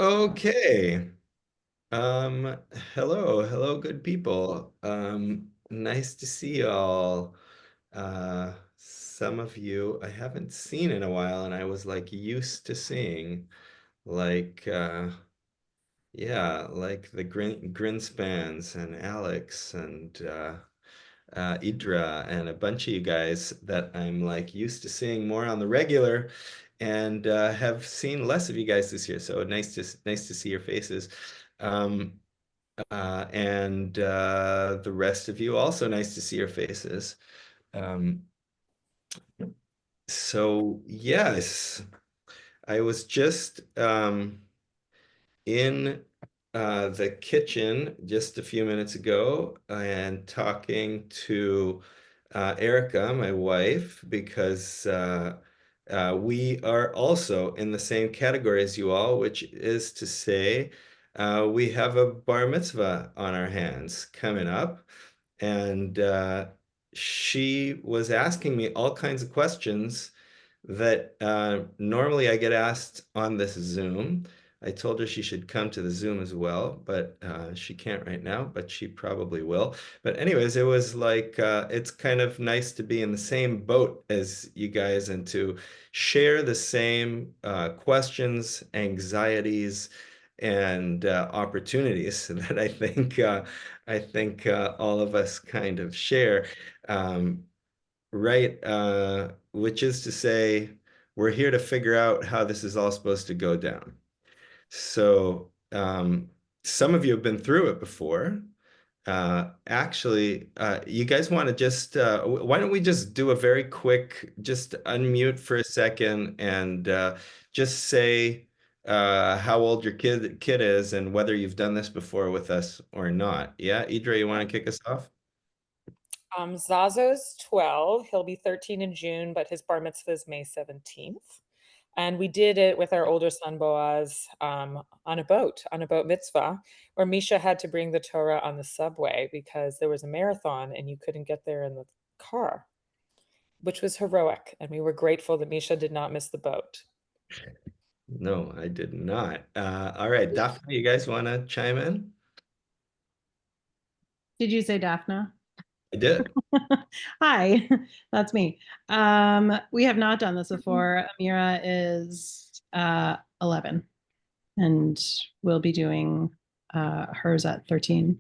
Okay. Hello, good people. Nice to see y'all. Some of you I haven't seen in a while, and I was like used to seeing, like, yeah, like the Grinspans and Alex and Idra and a bunch of you guys that I'm like used to seeing more on the regular, and have seen less of you guys this year. So nice to see your faces. Um, and the rest of you also nice to see your faces. Um, so yes, I was just in the kitchen just a few minutes ago and talking to Erica, my wife, because we are also in the same category as you all, which is to say, we have a bar mitzvah on our hands coming up. And she was asking me all kinds of questions that normally I get asked on this Zoom. I told her she should come to the Zoom as well, but she can't right now, but she probably will. But anyways, it was like it's kind of nice to be in the same boat as you guys and to share the same questions, anxieties, and opportunities that I think all of us kind of share. Um, right, which is to say, we're here to figure out how this is all supposed to go down. So, some of you have been through it before. Actually, you guys want to just, why don't we just do a very quick, just unmute for a second and just say how old your kid is and whether you've done this before with us or not. Yeah, Idra, you want to kick us off? Zazo's 12. He'll be 13 in June, but his bar mitzvah is May 17th. And we did it with our older son Boaz on a boat mitzvah, where Misha had to bring the Torah on the subway because there was a marathon and you couldn't get there in the car, which was heroic. And we were grateful that Misha did not miss the boat. No, I did not. All right, Daphne, you guys want to chime in? Did you say Daphna? I did. Hi, that's me. We have not done this before. Amira is 11 and we'll be doing hers at 13.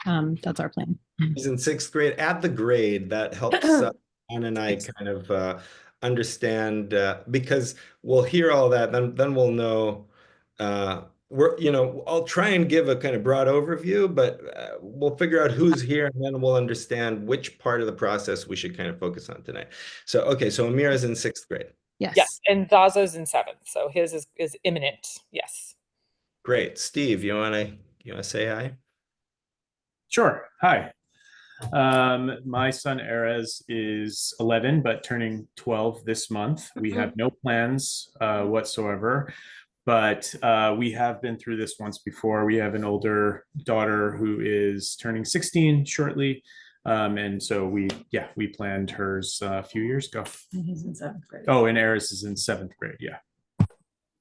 That's our plan. He's in sixth grade at the grade that helps Anna and I kind of understand because we'll hear all that, then we'll know. I'll try and give a kind of broad overview, but we'll figure out who's here and then we'll understand which part of the process we should kind of focus on tonight. So, okay, so Amira's in sixth grade. Yes. Yes, and Zazo's in 7th, so his is imminent. Yes. Great. Steve, you wanna say hi? Sure. Hi. My son Erez is 11, but turning 12 this month. We have no plans whatsoever, but we have been through this once before. We have an older daughter who is turning 16 shortly. And so we planned hers a few years ago. He's in 7th grade. Oh, and Eris is in 7th grade. Yeah.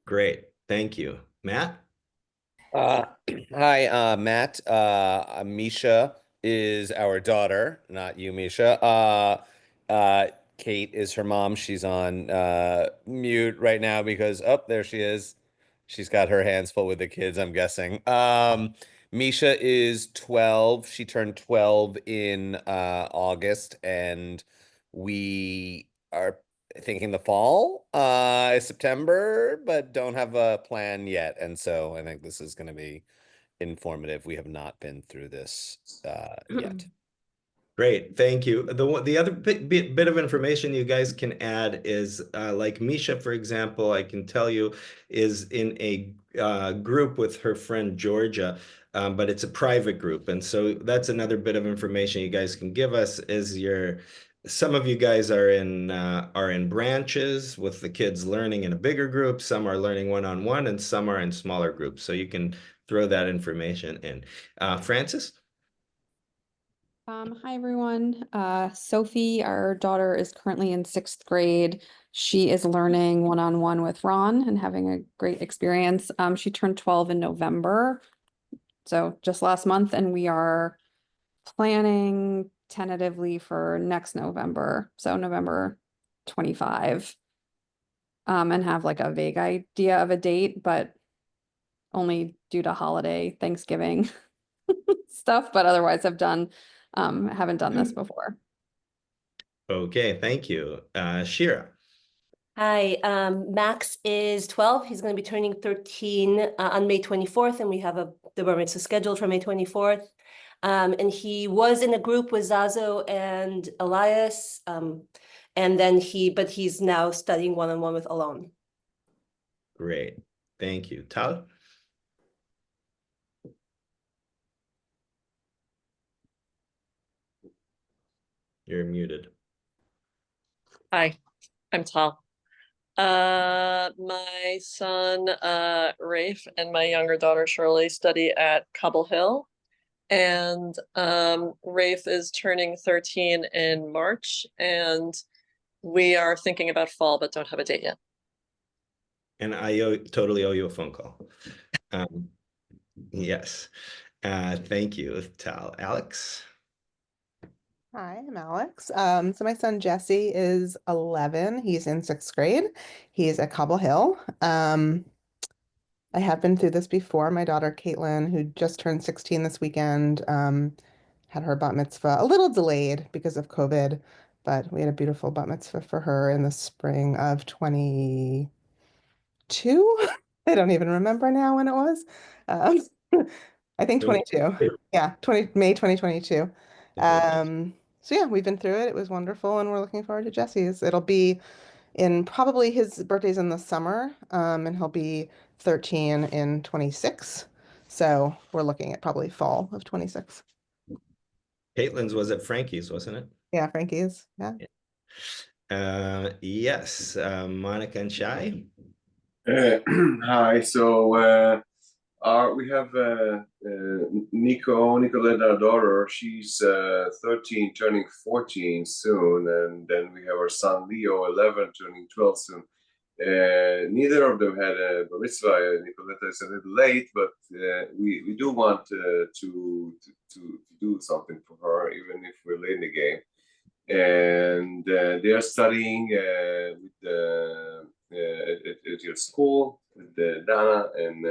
Great. Thank you. Matt? Hi, Matt. Misha is our daughter, not you, Misha. Kate is her mom. She's on mute right now because, oh, there she is. She's got her hands full with the kids, I'm guessing. Misha is 12. She turned 12 in August, and we are thinking the fall, September, but don't have a plan yet. And so I think this is going to be informative. We have not been through this yet. Great, thank you. The other bit of information you guys can add is like Misha, for example, I can tell you is in a group with her friend Georgia, but it's a private group. And so that's another bit of information you guys can give us is some of you guys are in branches with the kids learning in a bigger group, some are learning one-on-one, and some are in smaller groups. So you can throw that information in. Francis? Hi everyone. Sophie, our daughter, is currently in 6th grade. She is learning one-on-one with Ron and having a great experience. She turned 12 in November, so just last month, and we are planning tentatively for next November, so November 25, and have like a vague idea of a date, but only due to holiday Thanksgiving stuff, but otherwise haven't done this before. Okay, thank you. Shira. Hi, Max is 12. He's going to be turning 13 on May 24th, and we have the bar mitzvah scheduled for May 24th. And he was in a group with Zazo and Elias, and then but he's now studying one-on-one with Alon. Great, thank you. Tal? You're muted. Hi, I'm Tal. My son, Rafe, and my younger daughter, Shirley, study at Cobble Hill. And Rafe is turning 13 in March, and we are thinking about fall, but don't have a date yet. And I totally owe you a phone call. Yes. Thank you, Tal. Alex? Hi, I'm Alex. So my son Jesse is 11. He's in 6th grade. He's at Cobble Hill. I have been through this before. My daughter Caitlin, who just turned 16 this weekend, had her bat mitzvah a little delayed because of COVID, but we had a beautiful bat mitzvah for her in the spring of 22. I don't even remember now when it was. I think 22. Yeah, May 2022. So yeah, we've been through it. It was wonderful, and we're looking forward to Jesse's. It'll be in probably his birthday's in the summer, and he'll be 13 in 26. So we're looking at probably fall of 26. Caitlin's was at Frankie's, wasn't it? Yeah, Frankie's. Yeah. Yes, Monica and Shai. Hi. So we have Nicolette, our daughter. She's 13, turning 14 soon, and then we have our son Leo, 11, turning 12 soon. Neither of them had a bar mitzvah. Nicoletta is a little late, but we do want to do something for her, even if we're late in the game. And they are studying at your school with Dana, and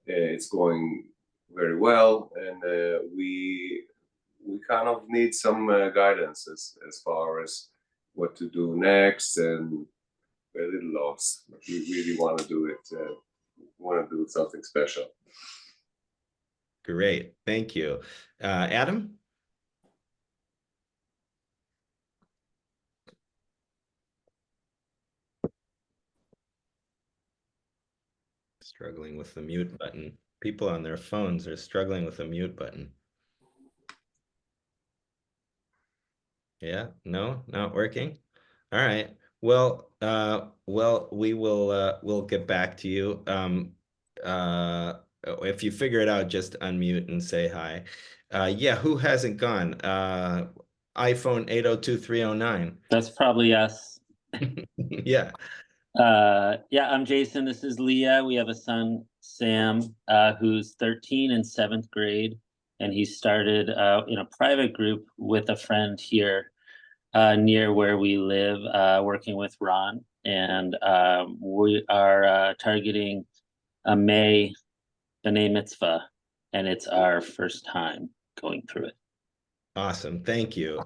it's going very well. And we kind of need some guidance as far as what to do next, and we're a little lost. But we really want to do it. Want to do something special. Great, thank you. Adam? Struggling with the mute button. People on their phones are struggling with the mute button. Yeah, no, not working. All right. Well, we will we'll get back to you. If you figure it out, just unmute and say hi. Yeah, who hasn't gone? iPhone 802309. That's probably us. Yeah. Yeah, I'm Jason. This is Leah. We have a son, Sam, who's 13 in 7th grade, and he started in a private group with a friend here near where we live, working with Ron, and we are targeting a May B'nai Mitzvah, and it's our first time going through it. Awesome, thank you.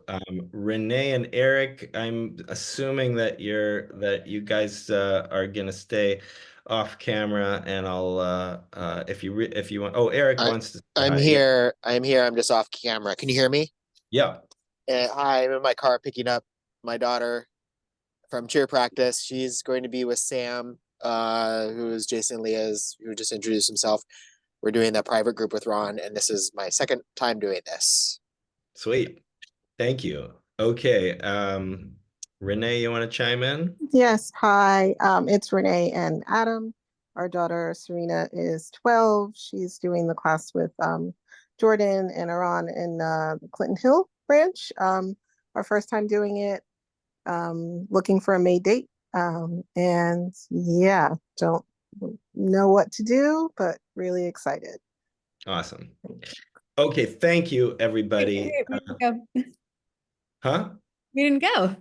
Renee and Eric, I'm assuming that you guys are gonna stay off camera, and I'll if you want. Oh, Eric wants to. I'm here. I'm here. I'm just off camera. Can you hear me? Yeah. Hi, I'm in my car picking up my daughter from cheer practice. She's going to be with Sam, who is Jason Leah's, who just introduced himself. We're doing that private group with Ron, and this is my second time doing this. Sweet. Thank you. Okay. Renee, you want to chime in? Yes. Hi, it's Renee and Adam. Our daughter Serena is 12. She's doing the class with Jordan and Aran in the Clinton Hill branch. Our first time doing it. Looking for a May date. And yeah, don't know what to do, but really excited. Awesome. Okay, thank you, everybody. We didn't go. Huh? We didn't go.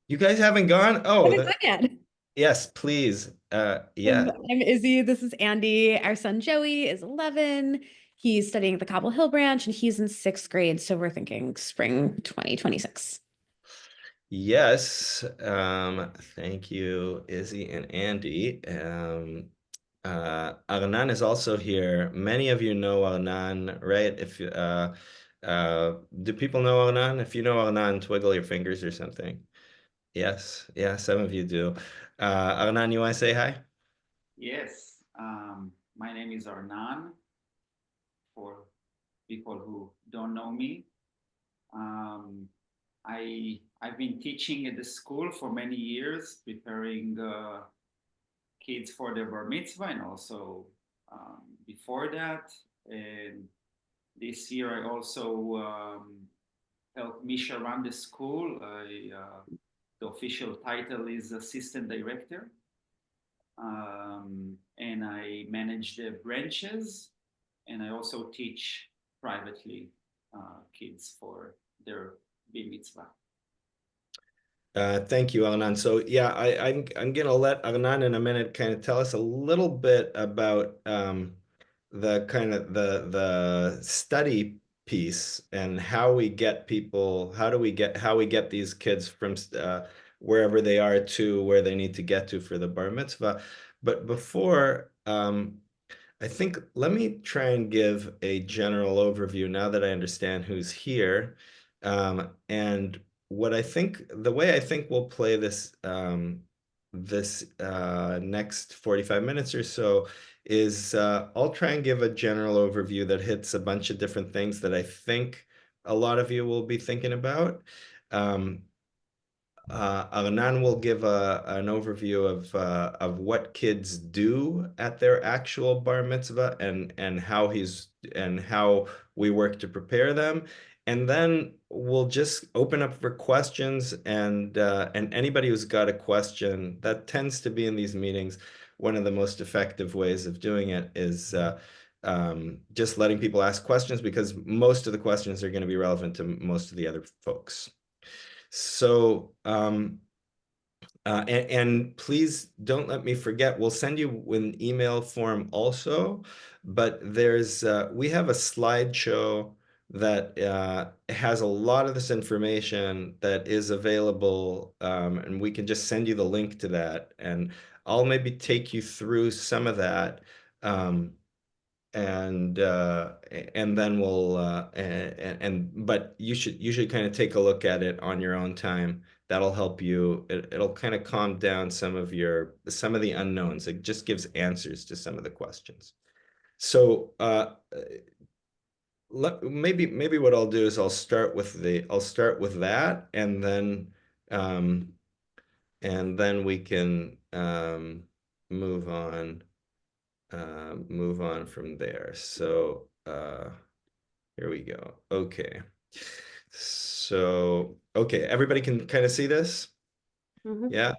You guys haven't gone? I Oh, haven't gone yet. yes, please. Yeah. I'm Izzy. This is Andy. Our son Joey is 11. He's studying at the Cobble Hill branch and he's in 6th grade. So we're thinking spring 2026. Yes. Thank you, Izzy and Andy. Arnan is also here. Many of you know Arnan, right? If do people know Arnan? If you know Arnan, twiddle your fingers or something. Yes, yeah, some of you do. Arnan, you want to say hi? Yes, my name is Arnan. For people who don't know me, I've been teaching at the school for many years, preparing kids for their bar mitzvah, and also before that. And this year, I also helped Misha run the school. The official title is assistant director. And I manage the branches, and I also teach privately kids for their bar mitzvah. Thank you, Arnan. So yeah, I'm gonna let Arnan in a minute kind of tell us a little bit about the kind of the study piece and how we get people, how we get these kids from wherever they are to where they need to get to for the bar mitzvah. But before, I think let me try and give a general overview now that I understand who's here. And what I think, the way I think we'll play this next 45 minutes or so is I'll try and give a general overview that hits a bunch of different things that I think a lot of you will be thinking about. Arnan will give an overview of what kids do at their actual bar mitzvah and how we work to prepare them, and then we'll just open up for questions and anybody who's got a question. That tends to be in these meetings one of the most effective ways of doing it is just letting people ask questions because most of the questions are going to be relevant to most of the other folks. So, and please don't let me forget, we'll send you an email form also, but we have a slideshow that has a lot of this information that is available, and we can just send you the link to that, and I'll maybe take you through some of that. And then but you should kind of take a look at it on your own time. That'll help you. It'll kind of calm down some of the unknowns. It just gives answers to some of the questions. So maybe what I'll do is I'll start with that, and then we can move on. Move on from there. So here we go. Okay. So, okay, everybody can kind of see this? Yeah.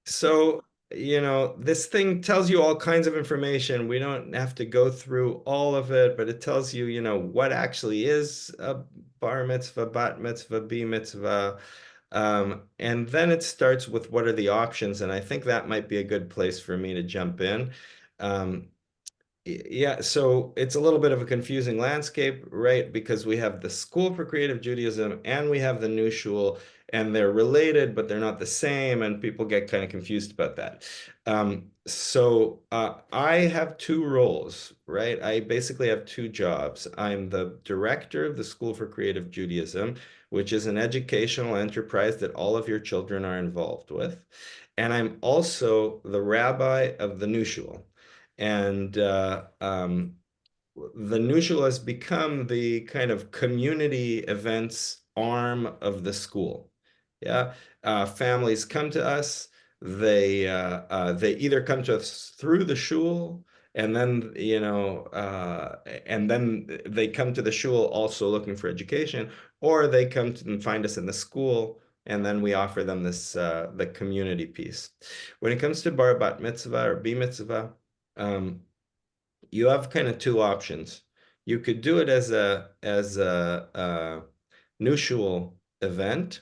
So, this thing tells you all kinds of information. We don't have to go through all of it, but it tells you, what actually is a bar mitzvah, bat mitzvah, bar mitzvah. And then it starts with what are the options, and I think that might be a good place for me to jump in. Yeah, so it's a little bit of a confusing landscape, right? Because we have the School for Creative Judaism and we have the New Shul, and they're related, but they're not the same, and people get kind of confused about that. So I have two roles, right? I basically have two jobs. I'm the director of the School for Creative Judaism, which is an educational enterprise that all of your children are involved with. And I'm also the rabbi of the New Shul. And the New Shul has become the kind of community events arm of the school. Yeah, families come to us. They either come to us through the shul, and then they come to the shul also looking for education, or they come to and find us in the school and then we offer them this the community piece. When it comes to bar bat mitzvah or b mitzvah, you have kind of two options. You could do it as a new shul event.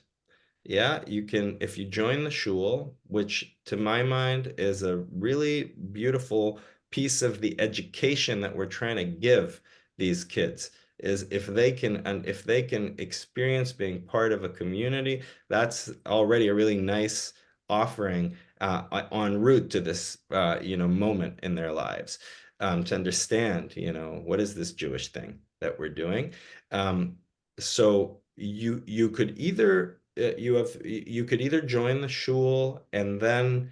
Yeah, you can, if you join the shul, which to my mind is a really beautiful piece of the education that we're trying to give these kids, is if they can, and if they can experience being part of a community, that's already a really nice offering en route to this moment in their lives, to understand, what is this Jewish thing that we're doing. So you could either you could either join the shul and then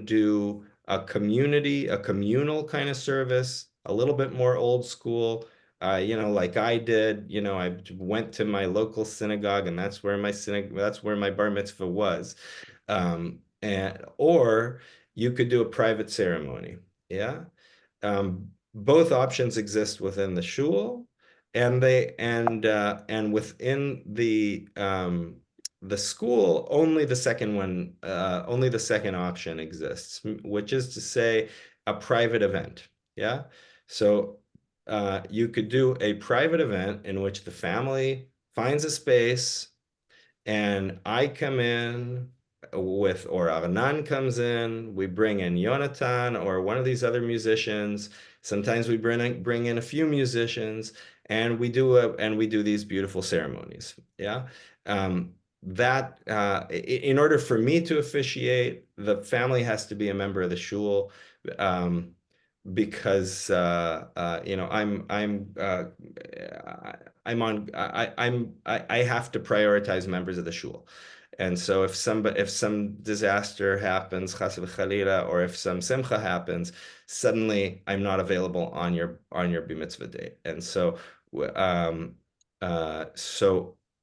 do a communal kind of service, a little bit more old school, like I did. I went to my local synagogue, and that's where my bar mitzvah was. Or you could do a private ceremony. Yeah. Both options exist within the shul, and within the school, only the second option exists, which is to say a private event. Yeah. So you could do a private event in which the family finds a space, and I come in or Arnan comes in, we bring in Yonatan or one of these other musicians. Sometimes we bring in a few musicians, and we do these beautiful ceremonies. Yeah. In order for me to officiate, the family has to be a member of the shul. Because I have to prioritize members of the shul. And so if some disaster happens, chas v'chalila, or if some simcha happens, suddenly I'm not available on your bar mitzvah date. And so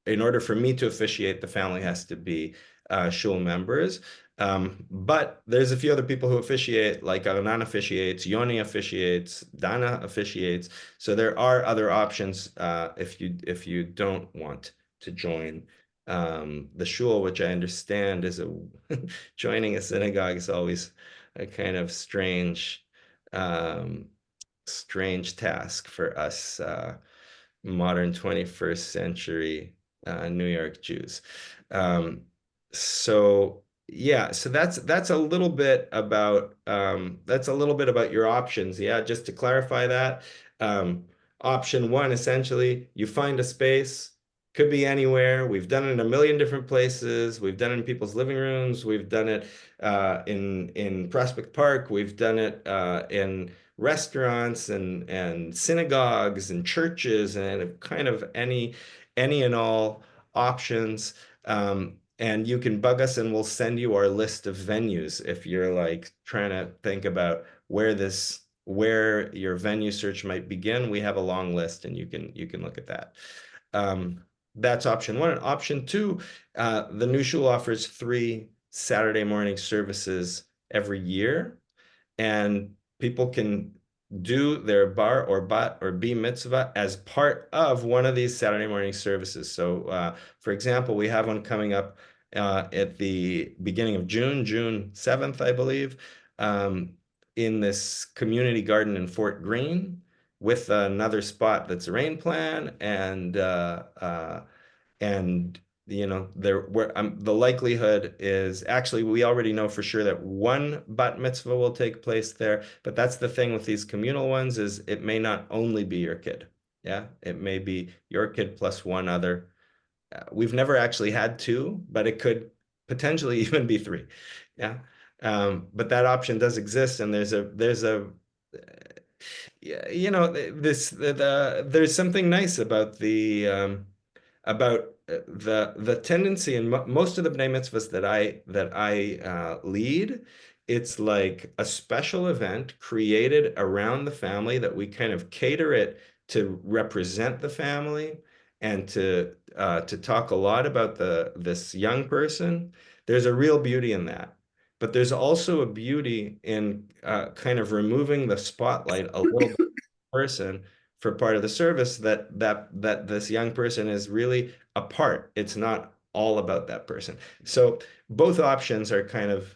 in order for me to officiate, the family has to be shul members. But there's a few other people who officiate, like Arnan officiates, Yoni officiates, Dana officiates. So there are other options if you don't want to join the shul, which I understand is joining a synagogue is always a kind of strange task for us modern 21st century New York Jews. So yeah, so that's a little bit about your options. Yeah, just to clarify that. Option one, essentially, you find a space, could be anywhere. We've done it in a million different places. We've done it in people's living rooms. We've done it in Prospect Park. We've done it in restaurants and synagogues and churches, and kind of any and all options. And you can bug us, and we'll send you our list of venues if you're like trying to think about where your venue search might begin. We have a long list, and you can look at that. That's option one. And option two, the new shul offers 3 Saturday morning services every year, and people can do their bar or bat or b mitzvah as part of one of these Saturday morning services. So, for example, we have one coming up at the beginning of June 7th, I believe, in this community garden in Fort Greene, with another spot that's a rain plan, and the likelihood is, actually, we already know for sure that one bat mitzvah will take place there. But that's the thing with these communal ones, is it may not only be your kid. Yeah, it may be your kid plus one other. We've never actually had 2, but it could potentially even be 3. Yeah. But that option does exist, and there's something nice about the tendency in most of the Bnei Mitzvahs that I lead. It's like a special event created around the family, that we kind of cater it to represent the family, and to talk a lot about this young person. There's a real beauty in that. But there's also a beauty in kind of removing the spotlight a little bit person for part of the service, that this young person is really apart. It's not all about that person. So both options are kind of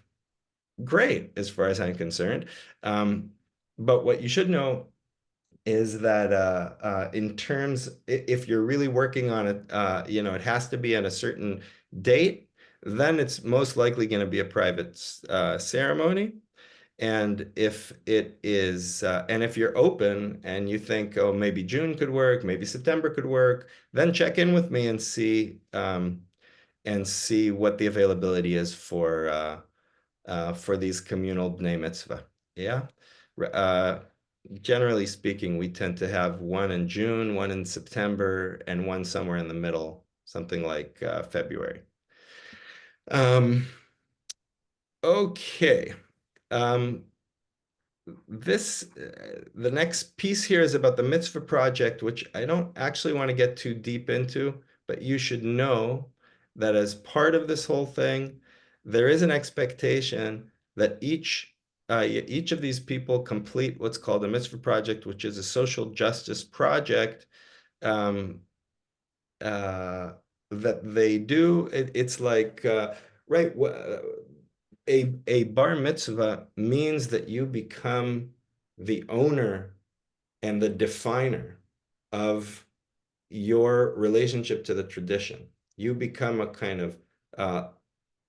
great as far as I'm concerned. But what you should know is that in terms, if you're really working on it, it has to be on a certain date, then it's most likely going to be a private ceremony. And if it is, and if you're open and you think, oh, maybe June could work, maybe September could work, then check in with me and see what the availability is for these communal Bnei Mitzvah. Yeah. Generally speaking, we tend to have one in June, one in September, and one somewhere in the middle, something like February. Okay. The next piece here is about the Mitzvah project, which I don't actually want to get too deep into, but you should know that as part of this whole thing, there is an expectation that each of these people complete what's called a Mitzvah project, which is a social justice project that they do. It's like, right, a bar mitzvah means that you become the owner and the definer of your relationship to the tradition. You become a kind of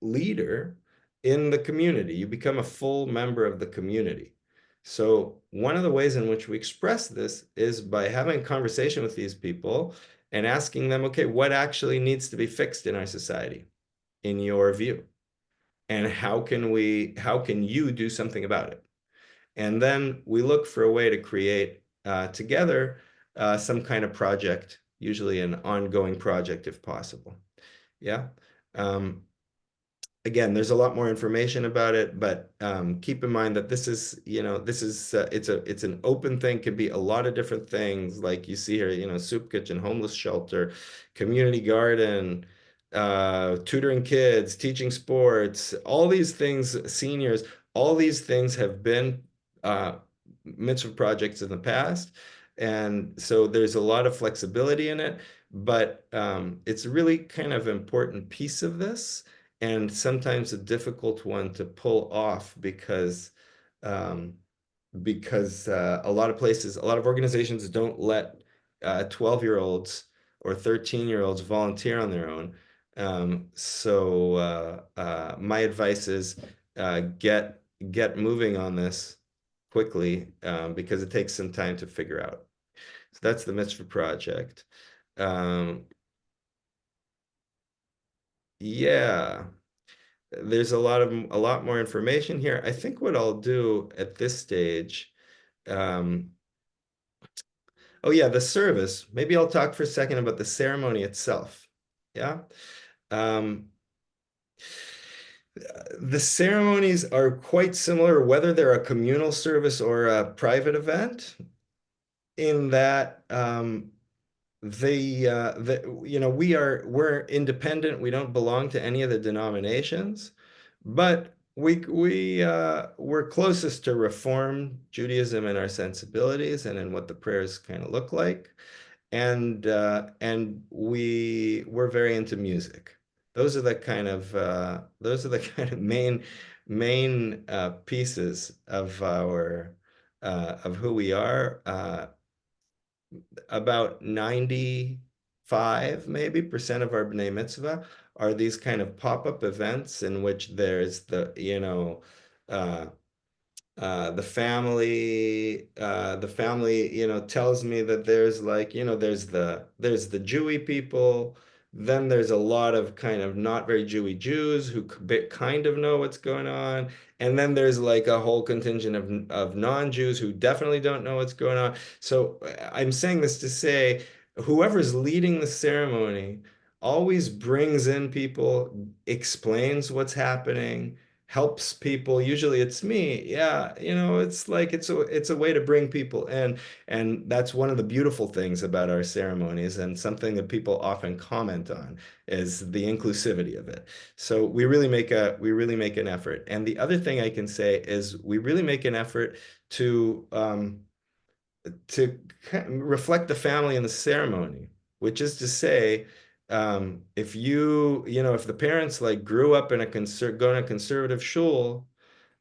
leader in the community. You become a full member of the community. So one of the ways in which we express this is by having a conversation with these people and asking them, okay, what actually needs to be fixed in our society, in your view? And how can you do something about it? And then we look for a way to create together some kind of project, usually an ongoing project if possible. Yeah. Again, there's a lot more information about it, but keep in mind that this is it's an open thing. Could be a lot of different things, like you see here, soup kitchen, homeless shelter, community garden, tutoring kids, teaching sports, all these things, seniors, all these things have been mitzvah projects in the past. And so there's a lot of flexibility in it, but it's really kind of important piece of this, and sometimes a difficult one to pull off because a lot of places, a lot of organizations don't let 12-year-olds or 13-year-olds volunteer on their own. So my advice is get moving on this quickly because it takes some time to figure out. So that's the Mitzvah project. Yeah, there's a lot more information here. I think what I'll do at this stage, oh yeah, the service. Maybe I'll talk for a second about the ceremony itself. Yeah. The ceremonies are quite similar, whether they're a communal service or a private event, in that we're independent. We don't belong to any of the denominations, but we're closest to Reform Judaism in our sensibilities and in what the prayers kind of look like, and we're very into music. Those are the kind of main pieces of our of who we are. About 95 maybe percent of our B'nai Mitzvah are these kind of pop-up events in which there's the family tells me that there's there's the Jewy people, then there's a lot of kind of not very Jewy Jews who kind of know what's going on, and then there's like a whole contingent of non-Jews who definitely don't know what's going on. So I'm saying this to say whoever's leading the ceremony always brings in people, explains what's happening, helps people. Usually it's me. Yeah, it's like it's a way to bring people in, and that's one of the beautiful things about our ceremonies, and something that people often comment on is the inclusivity of it. So we really make an effort. And the other thing I can say is we really make an effort to reflect the family in the ceremony, which is to say, if if the parents like grew up in going to conservative shul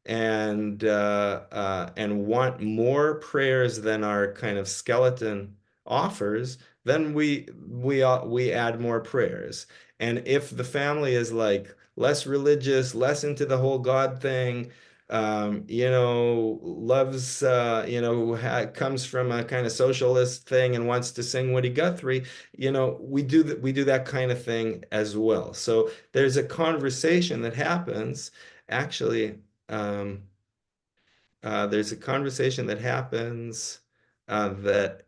and want more prayers than our kind of skeleton offers, then we add more prayers. And if the family is like less religious, less into the whole God thing, loves, comes from a kind of socialist thing and wants to sing Woody Guthrie, we do that kind of thing as well. So there's a conversation that happens actually. Um, there's a conversation that happens that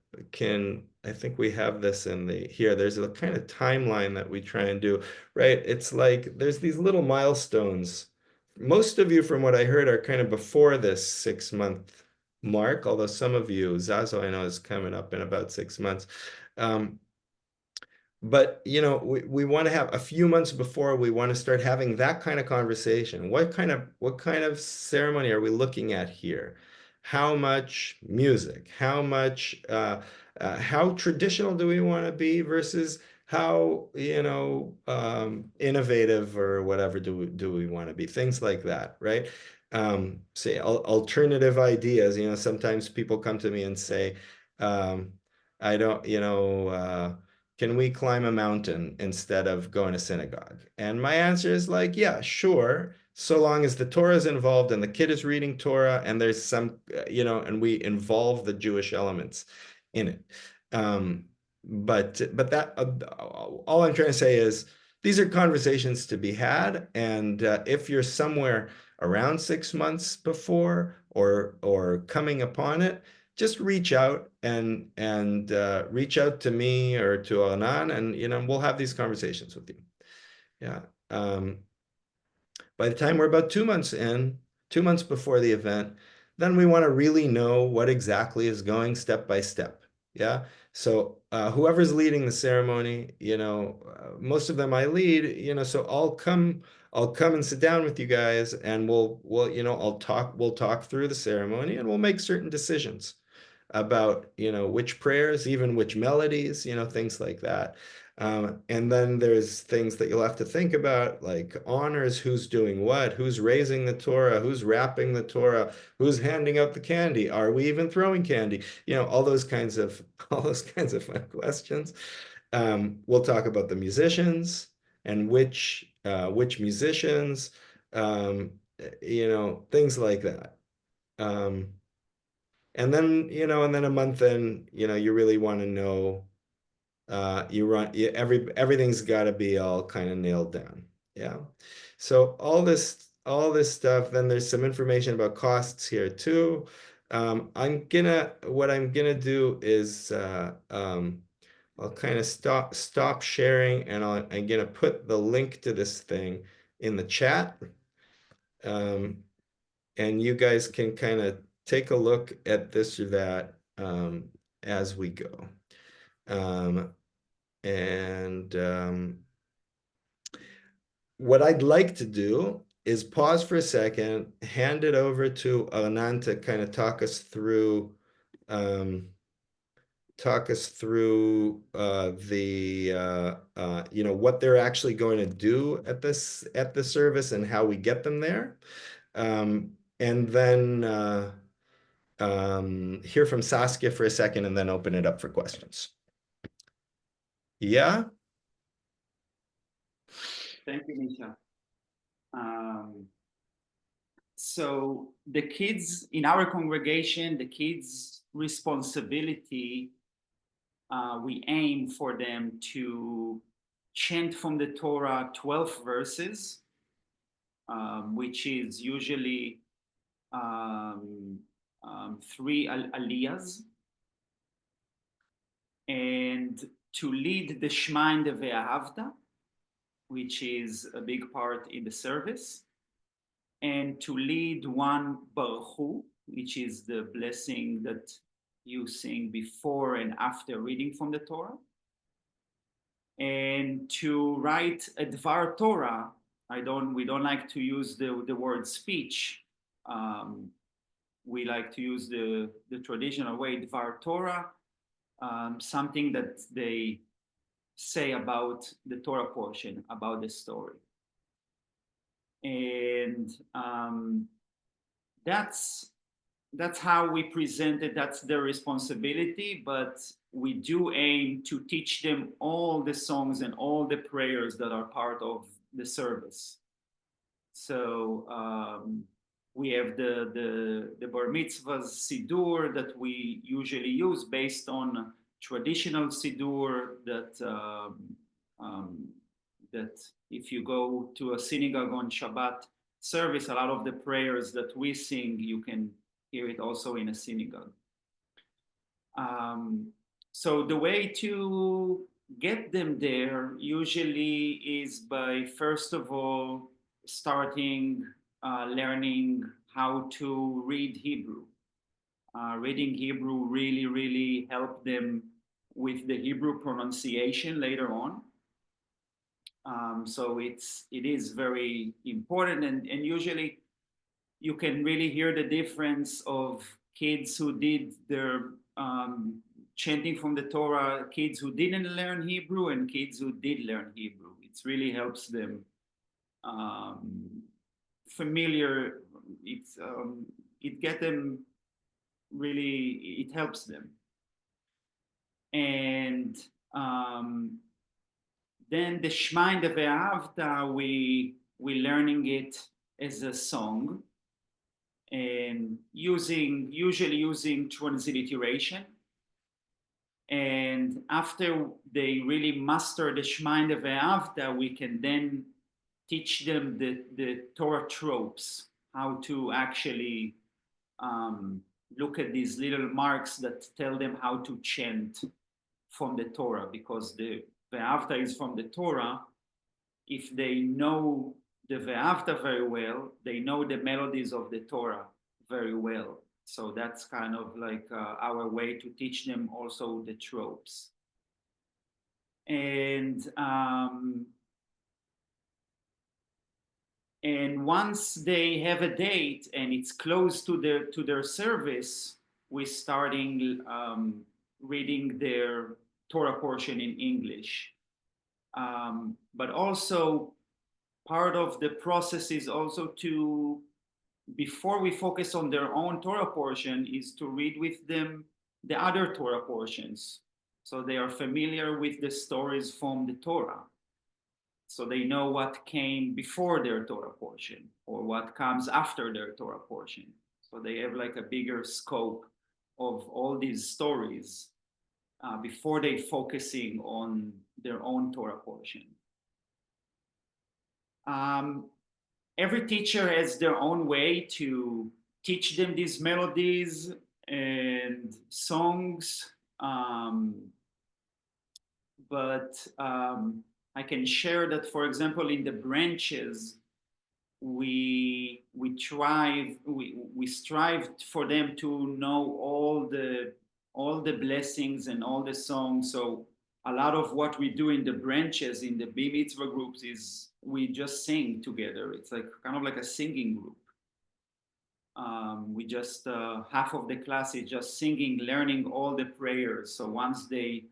I think we have this here. There's a kind of timeline that we try and do, right? It's like there's these little milestones. Most of you, from what I heard, are kind of before this 6-month mark, although some of you, Zazo, I know, is coming up in about 6 months. But we want to have a few months before we want to start having that kind of conversation. What kind of ceremony are we looking at here? How much music? How traditional do we want to be versus how innovative or whatever do we want to be? Things like that, right? Say alternative ideas. Sometimes people come to me and say, I don't, can we climb a mountain instead of going to synagogue? And my answer is like, yeah, sure, so long as the Torah is involved and the kid is reading Torah and there's some, and we involve the Jewish elements in it. But that all I'm trying to say is these are conversations to be had, and if you're somewhere around 6 months before or coming upon it, just reach out and reach out to me or to Anan, and we'll have these conversations with you. Yeah. By the time we're about 2 months in, 2 months before the event, then we want to really know what exactly is going step by step. Yeah. So whoever's leading the ceremony, most of them I lead, so I'll come and sit down with you guys, and we'll talk through the ceremony, and we'll make certain decisions about which prayers, even which melodies, things like that. And then there's things that you'll have to think about, like honors, who's doing what, who's raising the Torah, who's wrapping the Torah, who's handing out the candy, are we even throwing candy, all those kinds of fun questions. We'll talk about the musicians and which musicians, things like that. And then a month in, you really want to know, everything's got to be all kind of nailed down. Yeah. So all this stuff, then there's some information about costs here too. What I'm gonna do is I'll kind of stop sharing, and I'm gonna put the link to this thing in the chat. And you guys can kind of take a look at this or that as we go. What I'd like to do is pause for a second, hand it over to Anan to kind of talk us through what they're actually going to do at the service and how we get them there. And then hear from Saskia for a second, and then open it up for questions. Yeah? Thank you, Misha. So the kids in our congregation, the kids' responsibility, we aim for them to chant from the Torah 12 verses, which is usually 3 aliyahs, and to lead the Shema and the Ve'ahavta, which is a big part in the service, and to lead one Baruch Hu, which is the blessing that you sing before and after reading from the Torah, and to write a Dvar Torah. We don't like to use the word speech. We like to use the traditional way, Dvar Torah, something that they say about the Torah portion, about the story. And that's how we present it. That's their responsibility, but we do aim to teach them all the songs and all the prayers that are part of the service. So we have the bar mitzvahs siddur that we usually use based on traditional siddur that if you go to a synagogue on Shabbat service, a lot of the prayers that we sing, you can hear it also in a synagogue. So the way to get them there usually is by, first of all, starting learning how to read Hebrew. Reading Hebrew really helped them with the Hebrew pronunciation later on. So it is very important, and usually you can really hear the difference of kids who did their chanting from the Torah, kids who didn't learn Hebrew and kids who did learn Hebrew. It really helps them familiar. It get them really, it helps them. And then the Shema and the Ve'ahavta, we learning it as a song, and usually using transliteration. And after they really master the Shema and the Ve'ahavta, we can then teach them the Torah tropes, how to actually look at these little marks that tell them how to chant from the Torah, because the Ve'ahavta is from the Torah. If they know the Ve'ahavta very well, they know the melodies of the Torah very well. So that's kind of like our way to teach them also the tropes. And once they have a date and it's close to their service, we're starting reading their Torah portion in English. But also part of the process is also to, before we focus on their own Torah portion, is to read with them the other Torah portions, so they are familiar with the stories from the Torah, so they know what came before their Torah portion or what comes after their Torah portion. So they have like a bigger scope of all these stories before they focusing on their own Torah portion. Every teacher has their own way to teach them these melodies and songs, but I can share that, for example, in the branches, we strive for them to know all the blessings and all the songs. So a lot of what we do in the branches, in the B Mitzvah groups, is we just sing together. It's like kind of like a singing group. We just, half of the class is just singing, learning all the prayers. So once they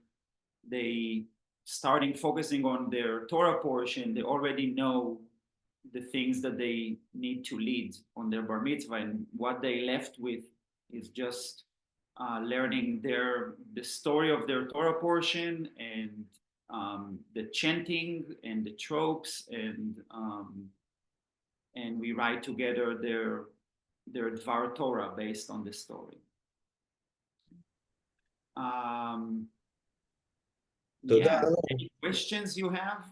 starting focusing on their Torah portion, they already know the things that they need to lead on their bar mitzvah, and what they left with is just learning the story of their Torah portion and the chanting and the tropes, and we write together their Dvar Torah based on the story. Yeah, any questions you have?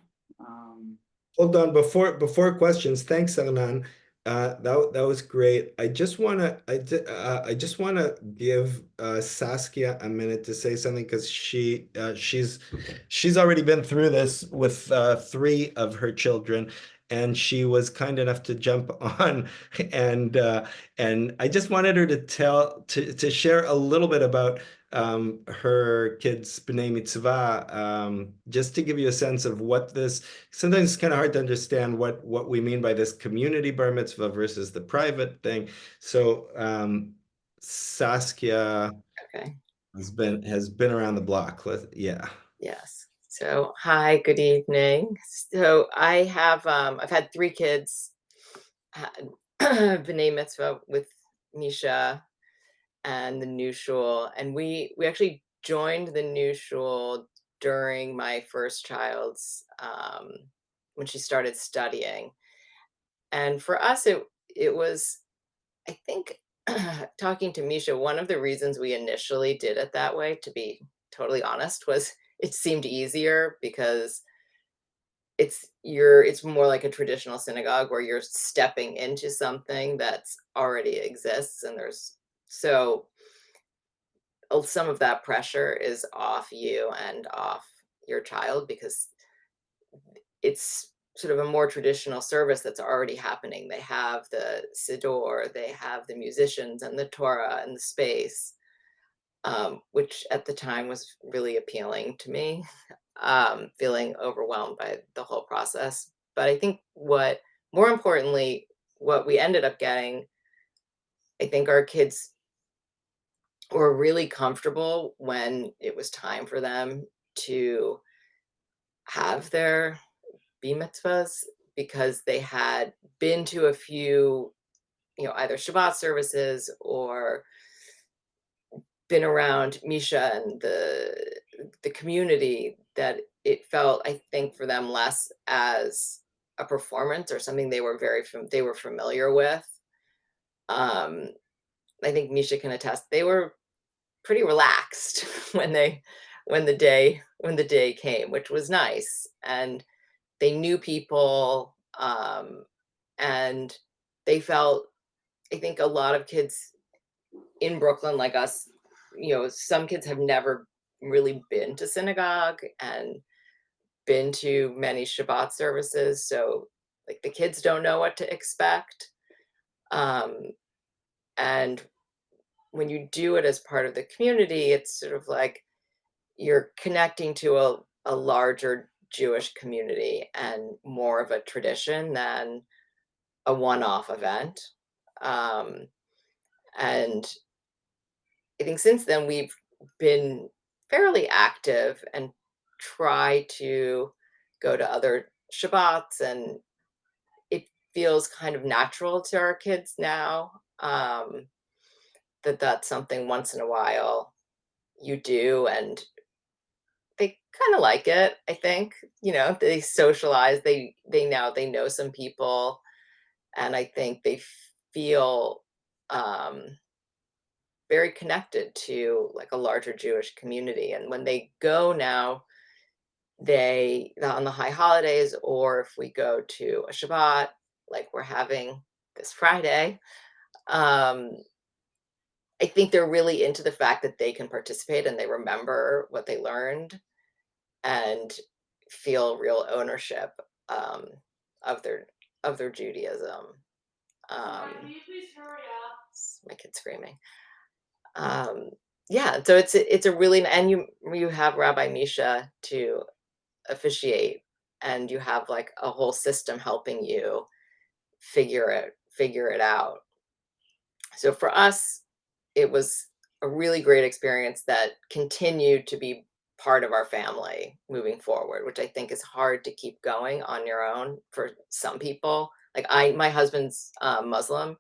Hold on, before questions, thanks, Anan. That was great. I just wanna give Saskia a minute to say something, because she's already been through this with 3 of her children, and she was kind enough to jump on, and I just wanted her to share a little bit about her kids' B'nai Mitzvah, just to give you a sense of what this, sometimes it's kind of hard to understand what we mean by this community bar mitzvah versus the private thing. So Saskia has been around the block. Yeah. Yes. So, hi, good evening. So, I've had 3 kids, had B'nai Mitzvah with Misha and the new shul, and we actually joined the new shul during my first child's, when she started studying. And for us, it was, I think, talking to Misha, one of the reasons we initially did it that way, to be totally honest, was it seemed easier because it's more like a traditional synagogue where you're stepping into something that's already exists, and there's so some of that pressure is off you and off your child because it's sort of a more traditional service that's already happening. They have the siddur, they have the musicians and the Torah and the space, which at the time was really appealing to me, feeling overwhelmed by the whole process. But I think more importantly, what we ended up getting, I think our kids were really comfortable when it was time for them to have their B mitzvahs because they had been to a few, either Shabbat services or been around Misha and the community, that it felt, I think, for them less as a performance or something they were familiar with. Um, I think Misha can attest they were pretty relaxed when the day came, which was nice, and they knew people, and they felt. I think a lot of kids in Brooklyn, like us, some kids have never really been to synagogue and been to many Shabbat services. So, like, the kids don't know what to expect. Um, and when you do it as part of the community, it's sort of like you're connecting to a larger Jewish community and more of a tradition than a one-off event. Um, and I think since then we've been fairly active and try to go to other Shabbats, and it feels kind of natural to our kids now, that that's something once in a while you do, and they kind of like it. I think they socialize. They know some people, and I think they feel um, very connected to like a larger Jewish community. And when they go now, they on the high holidays, or if we go to a Shabbat, like we're having this Friday, um, I think they're really into the fact that they can participate and they remember what they learned and feel real ownership, um, of their Judaism. My kid's screaming. Yeah, so it's a really, and you have Rabbi Misha to officiate, and you have like a whole system helping you figure it out. So for us, it was a really great experience that continued to be part of our family moving forward, which I think is hard to keep going on your own for some people. Like my husband's Muslim,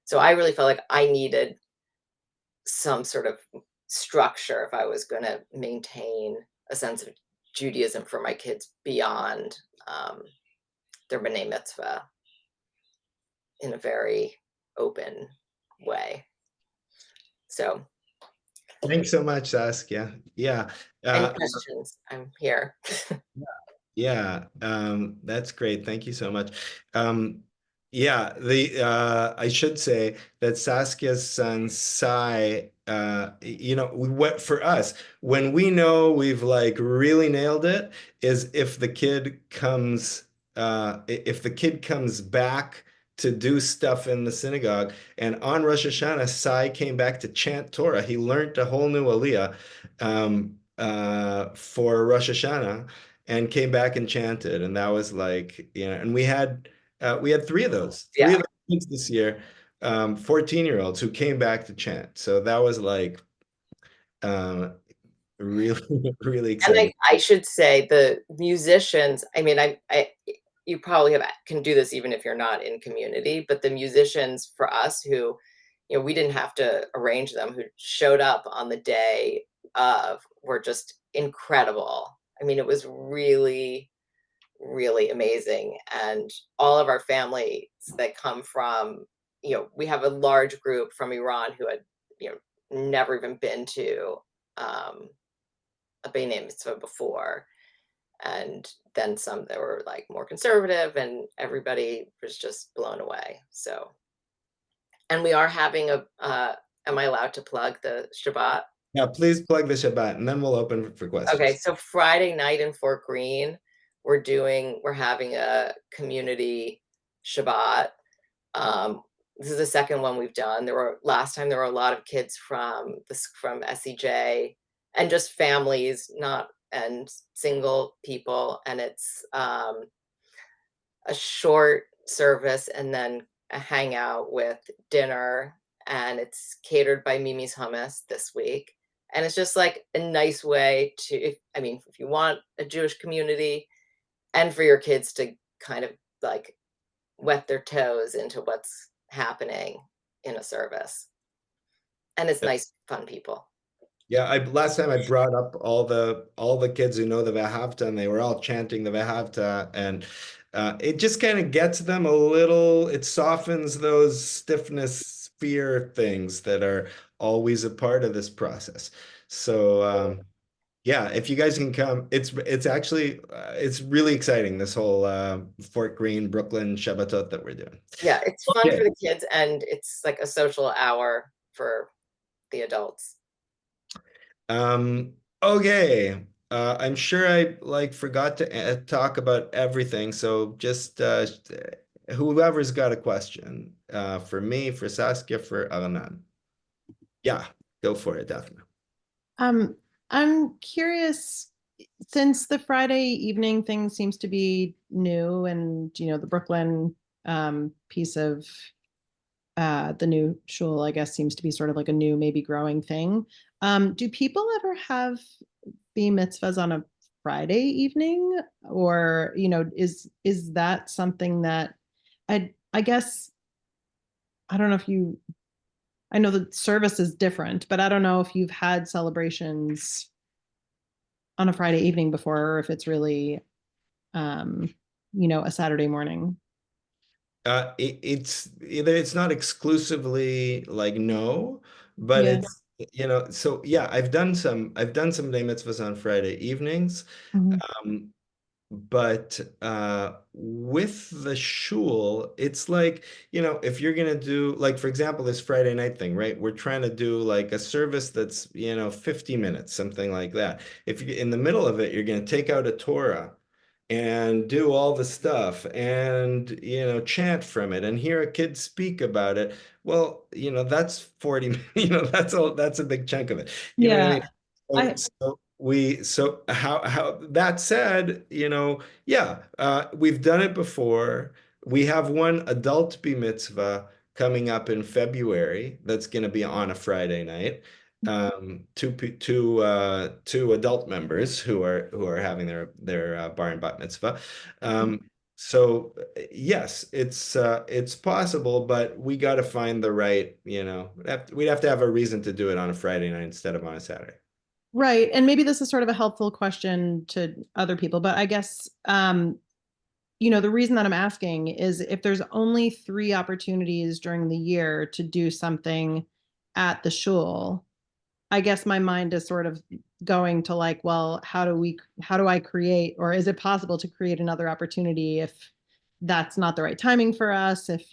so I really felt like I needed some sort of structure if I was going to maintain a sense of Judaism for my kids beyond their B'nai Mitzvah in a very open way. So, Thanks so much, Saskia. Yeah. any questions? I'm here. Yeah, that's great. Thank you so much. Yeah, I should say that Saskia's son Sai, what for us, when we know we've like really nailed it, is if the kid comes back to do stuff in the synagogue, and on Rosh Hashanah, Sai came back to chant Torah. He learned a whole new aliyah for Rosh Hashanah and came back and chanted, and that was like, and we had three of those kids this year, 14-year-olds who came back to chant. So that was like, Really, really And exciting. I should say the musicians, I mean, you probably can do this even if you're not in community, but the musicians for us who, we didn't have to arrange them, who showed up on the day of, were just incredible. I mean, it was really, really amazing. And all of our families that come from, we have a large group from Iran who had, never even been to a B'nai Mitzvah before. And then some that were like more conservative, and everybody was just blown away. So, and we are having am I allowed to plug the Shabbat? Yeah, please plug the Shabbat, and then we'll open for questions. Okay, so Friday night in Fort Greene, we're having a community Shabbat. This is the second one we've done. Last time there were a lot of kids from SCJ and just families, not and single people, and it's a short service and then a hangout with dinner, and it's catered by Mimi's Hummus this week. And it's just like a nice way to, if you want a Jewish community and for your kids to kind of like wet their toes into what's happening in a service. And it's nice, fun people. Yeah, last time I brought up all the kids who know the Vahavta, and they were all chanting the Vahavta, and it just kind of gets them a little. It softens those stiffness, fear things that are always a part of this process. So yeah, if you guys can come, it's actually it's really exciting, this whole Fort Greene, Brooklyn Shabbatot that we're doing. Yeah, it's fun Okay. for the kids, and it's like a social hour for the adults. Okay. I'm sure I forgot to talk about everything. So just whoever's got a question for me, for Saskia, for Arnan. Yeah, go for it, Daphne. I'm curious, since the Friday evening thing seems to be new, and the Brooklyn piece of the new shul, I guess, seems to be sort of like a new, maybe growing thing. Do people ever have the mitzvahs on a Friday evening, or is that something that I guess I don't know if you I know the service is different, but I don't know if you've had celebrations on a Friday evening before, or if it's really a Saturday morning. It's not exclusively no, but Yeah. it's so yeah, I've done some day mitzvahs on Friday evenings. Mhm. But with the shul, it's like, if you're gonna do, like, for example, this Friday night thing, right? We're trying to do like a service that's 50 minutes, something like that. If you in the middle of it, you're gonna take out a Torah and do all the stuff and chant from it and hear a kid speak about it. Well, that's 40 that's a big chunk of it. You know what I mean? Yeah. So how that said, yeah, we've done it before. We have one adult bar mitzvah coming up in February that's going to be on a Friday night. Two adult members who are having their bar and bat mitzvah. So yes, it's possible, but we got to find the right, we'd have to have a reason to do it on a Friday night instead of on a Saturday. Right. And maybe this is sort of a helpful question to other people, but I guess, the reason that I'm asking is, if there's only 3 opportunities during the year to do something at the shul, I guess my mind is sort of going to like, well, how do I create, or is it possible to create another opportunity if that's not the right timing for us? If,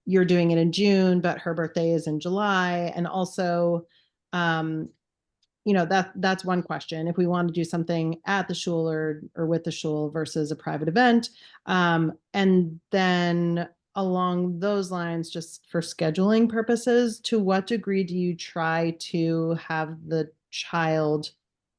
you're doing it in June, but her birthday is in July. And also, that's one question. If we want to do something at the shul or with the shul versus a private event. And then along those lines, just for scheduling purposes, to what degree do you try to have the child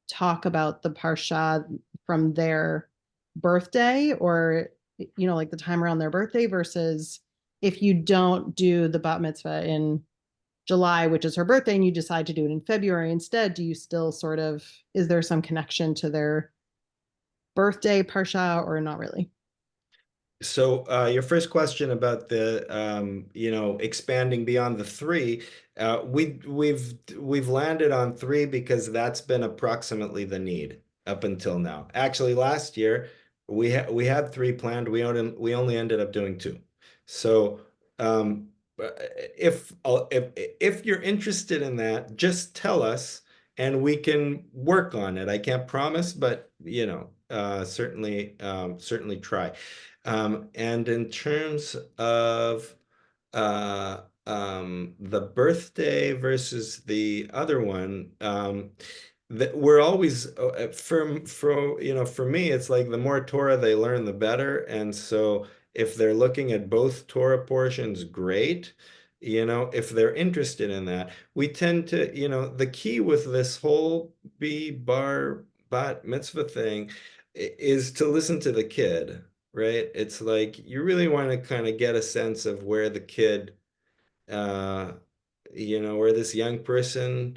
talk about the parsha from their birthday, or like the time around their birthday, versus if you don't do the bat mitzvah in July, which is her birthday, and you decide to do it in February instead, do you still sort of, is there some connection to their birthday parsha or not really? So your first question about the expanding beyond the three, we've landed on three because that's been approximately the need up until now. Actually, last year we had three planned. We only ended up doing two. So if you're interested in that, just tell us and we can work on it. I can't promise, but certainly try. And in terms of the birthday versus the other one, that we're always for me, it's like the more Torah they learn, the better. And so if they're looking at both Torah portions, great. If they're interested in that, we tend to, the key with this whole B bar bat mitzvah thing is to listen to the kid, right? It's like you really want to kind of get a sense of where the kid, uh, where this young person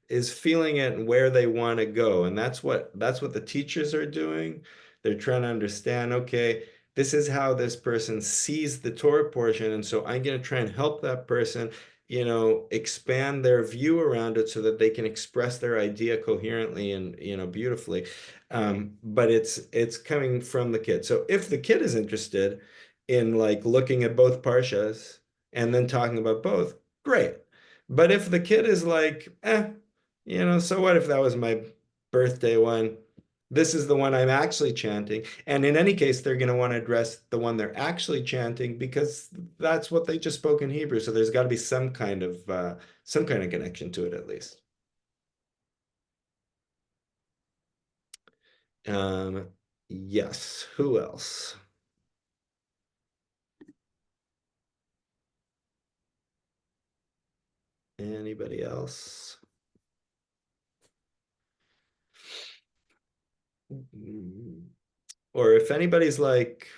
is feeling it and where they want to go. And that's what the teachers are doing. They're trying to understand, okay, this is how this person sees the Torah portion. And so I'm going to try and help that person, expand their view around it so that they can express their idea coherently and, beautifully. But it's coming from the kid. So if the kid is interested in like looking at both parshas and then talking about both, great. But if the kid is like, so what if that was my birthday one? This is the one I'm actually chanting. And in any case, they're going to want to address the one they're actually chanting because that's what they just spoke in Hebrew. So there's got to be some kind of connection to it at least. Yes. Who else? Anybody else? Or if anybody's like,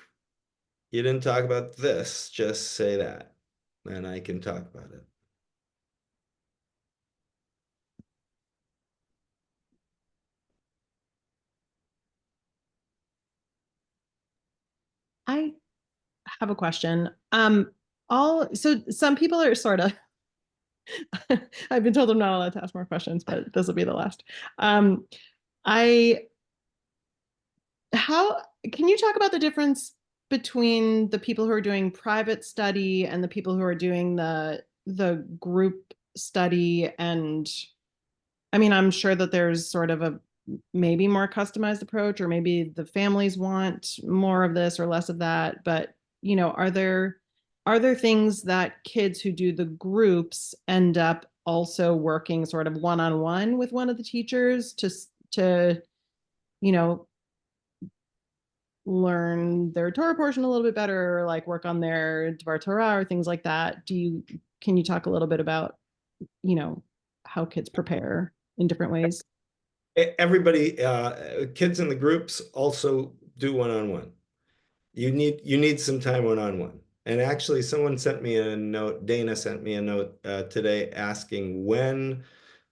you didn't talk about this, just say that, and I can talk about it. I have a question. So some people are sort of, I've been told I'm not allowed to ask more questions, but this will be the last. How can you talk about the difference between the people who are doing private study and the people who are doing the group study? And I mean, I'm sure that there's sort of a maybe more customized approach, or maybe the families want more of this or less of that. But are there things that kids who do the groups end up also working sort of one-on-one with one of the teachers to learn their Torah portion a little bit better, or like work on their Dvar Torah or things like that? Can you talk a little bit about, how kids prepare in different ways? Everybody, kids in the groups also do one-on-one. You need some time one-on-one. And actually, someone sent me a note. Dana sent me a note today asking when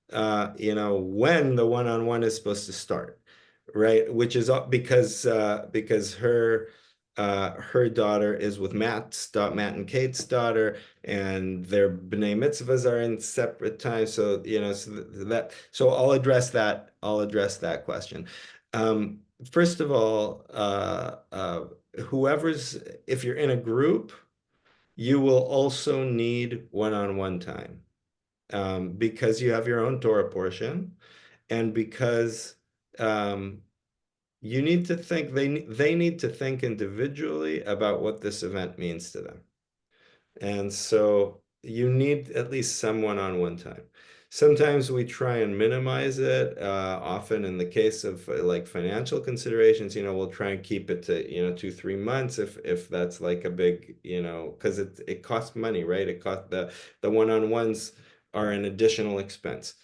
the one-on-one is supposed to start, right? Which is because her daughter is with Matt and Kate's daughter, and their B'nai Mitzvahs are in separate times. So, so I'll address that. I'll address that question. First of all, if you're in a group, you will also need one-on-one time. Because you have your own Torah portion, and because you need to think, they need to think individually about what this event means to them. And so you need at least some one-on-one time. Sometimes we try and minimize it. Often in the case of like financial considerations, we'll try and keep it to, 2-3 months if that's like a big, because it costs money, right? It costs the one-on-ones are an additional expense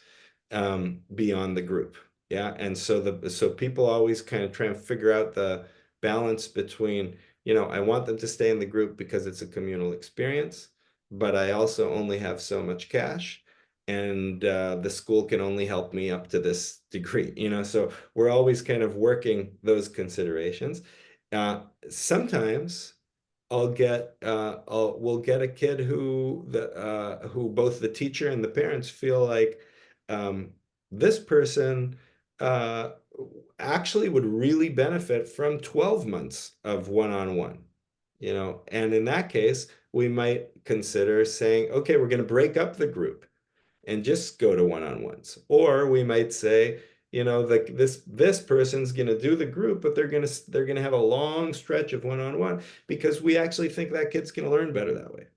beyond the group. Yeah. And so people always kind of try and figure out the balance between, I want them to stay in the group because it's a communal experience, but I also only have so much cash. and the school can only help me up to this degree, so we're always kind of working those considerations. Sometimes we'll get a kid who both the teacher and the parents feel like this person uh, actually would really benefit from 12 months of one-on-one, and in that case, we might consider saying, okay, we're going to break up the group and just go to one-on-ones. Or we might say, like this person's going to do the group, but they're going to have a long stretch of one-on-one because we actually think that kid's going to learn better that way.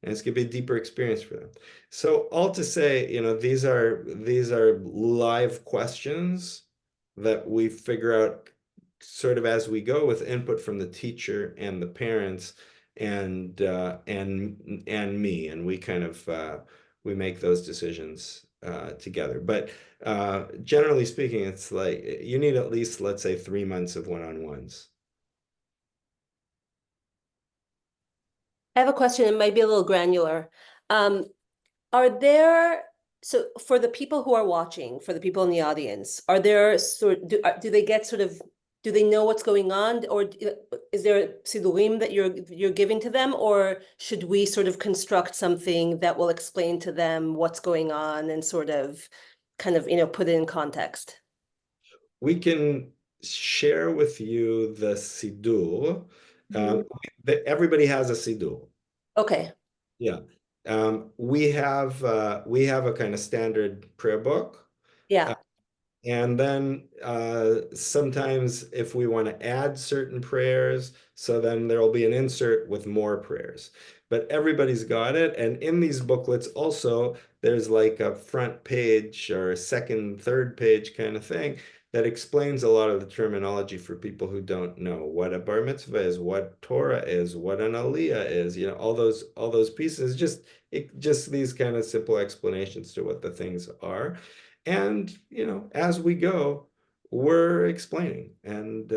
And it's going to be a deeper experience for them. So all to say, these are live questions that we figure out sort of as we go with input from the teacher and the parents and me, and we kind of we make those decisions together. But generally speaking, it's like you need at least, let's say, 3 months of one-on-ones. I have a question. It might be a little granular. So for the people who are watching, for the people in the audience, are there do they get sort of, do they know what's going on, or is there a sidurim that you're giving to them, or should we sort of construct something that will explain to them what's going on and sort of kind of put it in context? We can share with you the sidur. Everybody has a sidur. Okay. Yeah. We have a kind of standard prayer book. Yeah. And then sometimes if we want to add certain prayers, so then there'll be an insert with more prayers. But everybody's got it. And in these booklets also, there's like a front page or a second, third page kind of thing that explains a lot of the terminology for people who don't know what a bar mitzvah is, what Torah is, what an aliyah is, all those pieces, just these kind of simple explanations to what the things are. And, as we go, we're explaining. And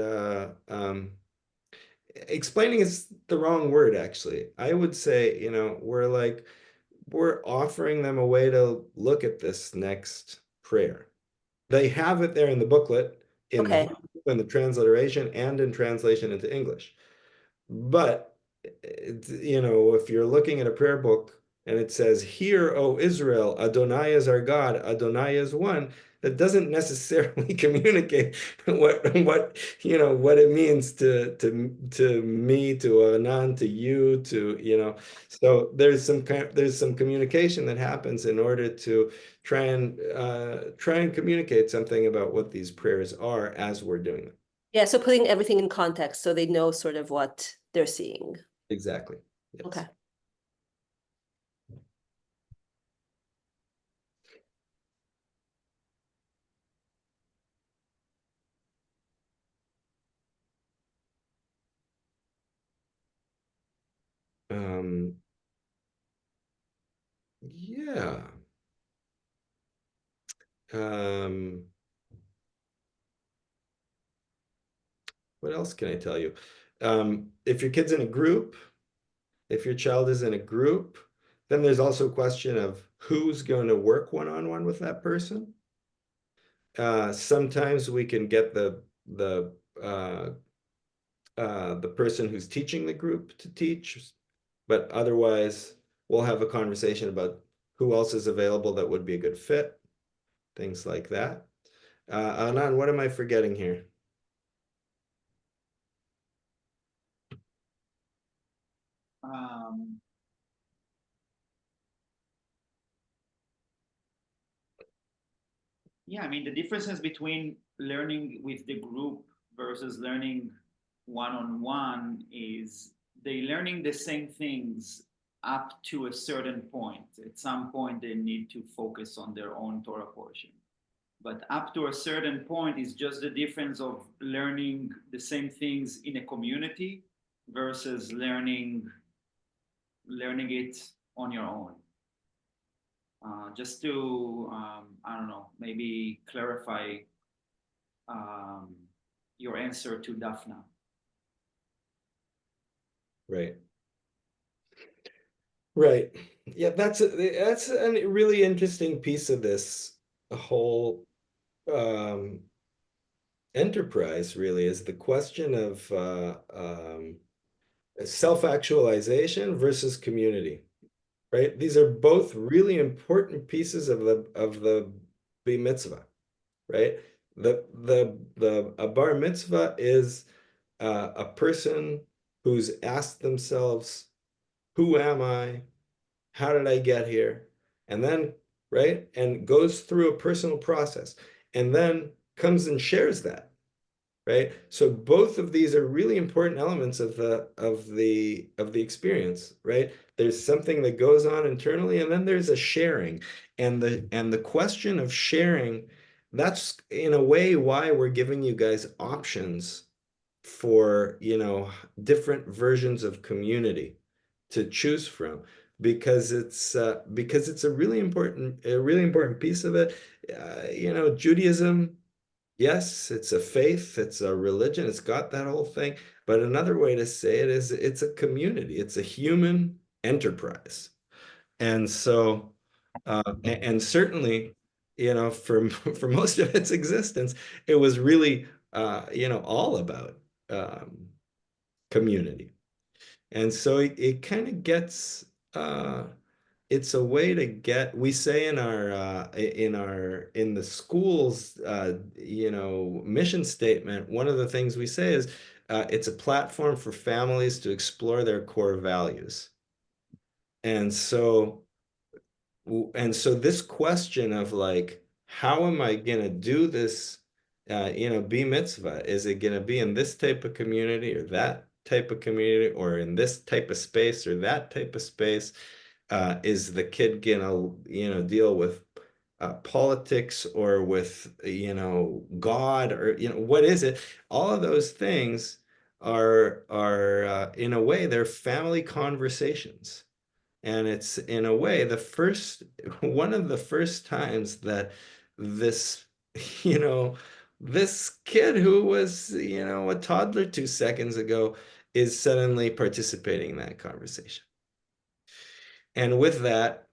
explaining is the wrong word, actually. I would say, we're offering them a way to look at this next prayer. They have it there in the booklet, in the transliteration and in translation into English. But, if you're looking at a prayer book and it says, "Hear, O Israel, Adonai is our God, Adonai is one," that doesn't necessarily communicate what it means to me, to Anan, to you, So there's some communication that happens in order to try and communicate something about what these prayers are as we're doing them. Yeah, so putting everything in context so they know sort of what they're seeing. Exactly. Yes. Okay. Yeah. What else can I tell you? If your kid's in a group, if your child is in a group, then there's also a question of who's going to work one-on-one with that person. Sometimes we can get the person who's teaching the group to teach, but otherwise we'll have a conversation about who else is available that would be a good fit, things like that. Anan, what am I forgetting here? Yeah, I mean, the differences between learning with the group versus learning one-on-one is they learning the same things up to a certain point. At some point, they need to focus on their own Torah portion. But up to a certain point is just the difference of learning the same things in a community versus learning it on your own. Just to, I don't know, maybe clarify your answer to Daphna. Right. Right. Yeah, that's a really interesting piece of this whole enterprise, really, is the question of self-actualization versus community, right? These are both really important pieces of the mitzvah, right? A bar mitzvah is a person who's asked themselves, who am I? How did I get here? And then, right? And goes through a personal process and then comes and shares that, right? So both of these are really important elements of the experience, right? There's something that goes on internally, and then there's a sharing. And the question of sharing, that's in a way why we're giving you guys options for, different versions of community to choose from, because it's a really important piece of it. Judaism, yes, it's a faith, it's a religion, it's got that whole thing. But another way to say it is it's a community, it's a human enterprise. And so, and certainly, for for most of its existence, it was really, all about community. And so it kind of gets, it's a way to get, we say in the school's, mission statement, one of the things we say is, it's a platform for families to explore their core values. And so, this question of like, how am I gonna do this, be mitzvah? Is it gonna be in this type of community or that type of community, or in this type of space or that type of space? Is the kid gonna, deal with politics or with, God, or, what is it? All of those things are in a way, they're family conversations. And it's in a way one of the first times that this, you know, this kid who was, a toddler 2 seconds ago is suddenly participating in that conversation. And with that,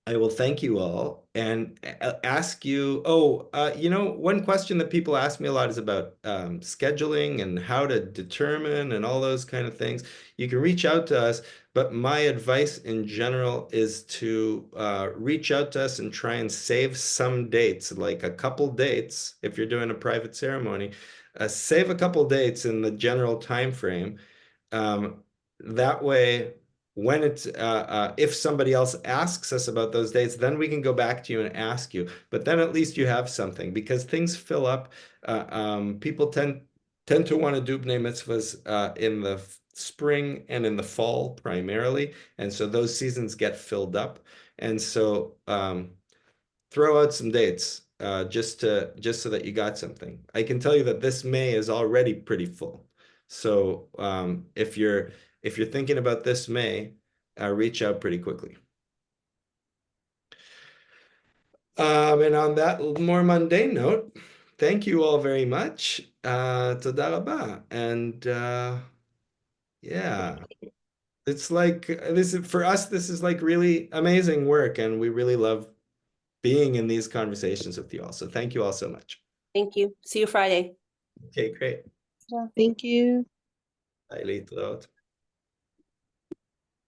I will thank you all and ask you, one question that people ask me a lot is about scheduling and how to determine and all those kind of things. You can reach out to us, but my advice in general is to reach out to us and try and save some dates, like a couple dates. If you're doing a private ceremony, save a couple dates in the general time frame. That way, when it's if somebody else asks us about those dates, then we can go back to you and ask you. But then at least you have something, because things fill up. People tend to want to do bnei mitzvahs in the spring and in the fall primarily, and so those seasons get filled up. And so throw out some dates just so that you got something. I can tell you that this May is already pretty full. So if you're thinking about this May, reach out pretty quickly. And on that more mundane note, thank you all very much. Toda rabah. And yeah, it's like for us, this is like really amazing work, and we really love being in these conversations with you all. So thank you all so much. Thank you. See you Friday. Okay, great. Thank you. Bye, Leithout.